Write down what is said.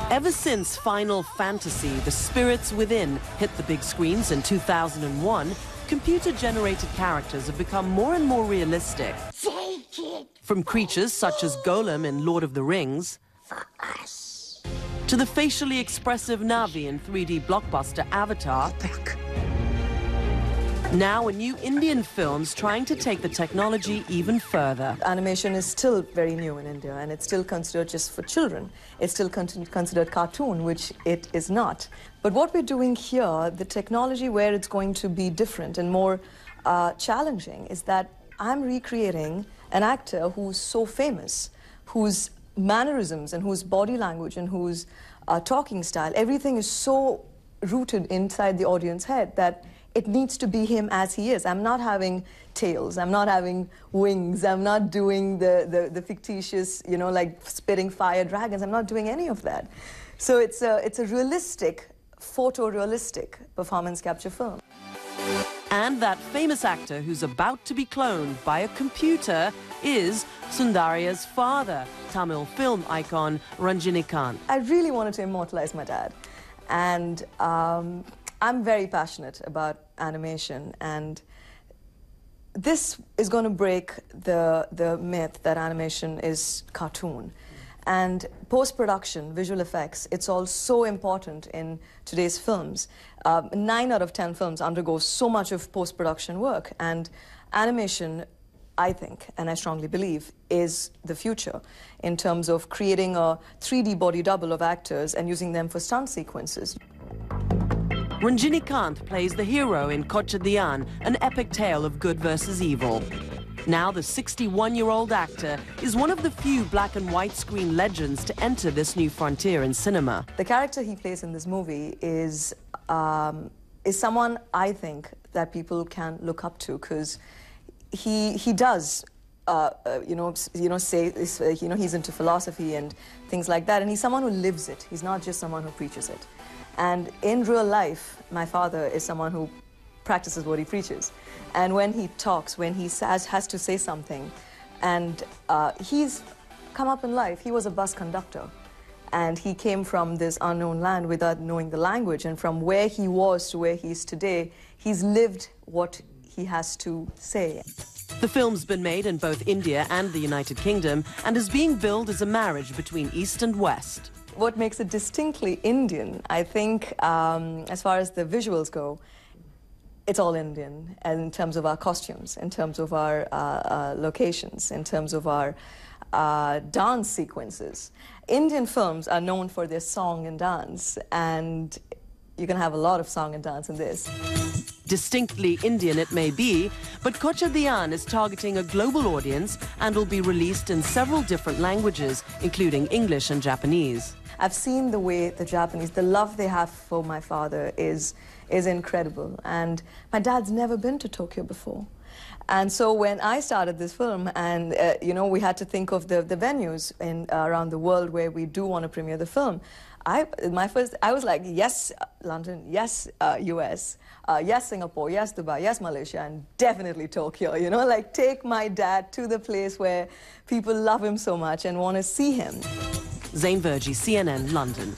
Ever since Final Fantasy, The Spirits Within hit the big screens in 2001, computer-generated characters have become more and more realistic. Take it. From creatures such as Golem in Lord of the Rings, For us. to the facially expressive Na'vi in 3D blockbuster Avatar. Now a new Indian film's trying to take the technology even further. Animation is still very new in India, and it's still considered just for children. It's still considered cartoon, which it is not. But what we're doing here, the technology where it's going to be different and more challenging, is that I'm recreating an actor who's so famous, whose mannerisms and whose body language and whose talking style, everything is so rooted inside the audience head that it needs to be him as he is. I'm not having tails, I'm not having wings, I'm not doing the fictitious, you know, like spitting fire dragons. I'm not doing any of that. So it's a realistic, photorealistic performance capture film. And that famous actor who's about to be cloned by a computer is Soundarya's father, Tamil film icon Rajinikanth. I really wanted to immortalize my dad. And I'm very passionate about animation, and this is going to break the myth that animation is cartoon. And post-production, visual effects, it's all so important in today's films. 9 out of 10 films undergo so much of post-production work, and animation, I think, and I strongly believe, is the future in terms of creating a 3D body double of actors and using them for stunt sequences. Rajinikanth plays the hero in Kochadaiyaan, an epic tale of good versus evil. Now the 61-year-old actor is one of the few black and white screen legends to enter this new frontier in cinema. The character he plays in this movie is someone I think that people can look up to, because he does say he's into philosophy and things like that, and he's someone who lives it. He's not just someone who preaches it. And in real life, my father is someone who practices what he preaches. And when he talks, when he has to say something, and he's come up in life, he was a bus conductor. And he came from this unknown land without knowing the language. And from where he was to where he is today, he's lived what he has to say. The film's been made in both India and the United Kingdom and is being billed as a marriage between East and West. What makes it distinctly Indian, I think, as far as the visuals go, it's all Indian, and in terms of our costumes, in terms of our locations, in terms of our dance sequences. Indian films are known for their song and dance, and you can have a lot of song and dance in this. Distinctly Indian it may be, but Kochadaiyaan is targeting a global audience and will be released in several different languages, including English and Japanese. I've seen the way the Japanese, the love they have for my father is incredible. And my dad's never been to Tokyo before. And so when I started this film, and we had to think of the venues around the world where we do want to premiere the film, I was like, yes, London, yes, US, yes, Singapore, yes, Dubai, yes, Malaysia, and definitely Tokyo, you know, like take my dad to the place where people love him so much and want to see him. Zain Verjee, CNN, London.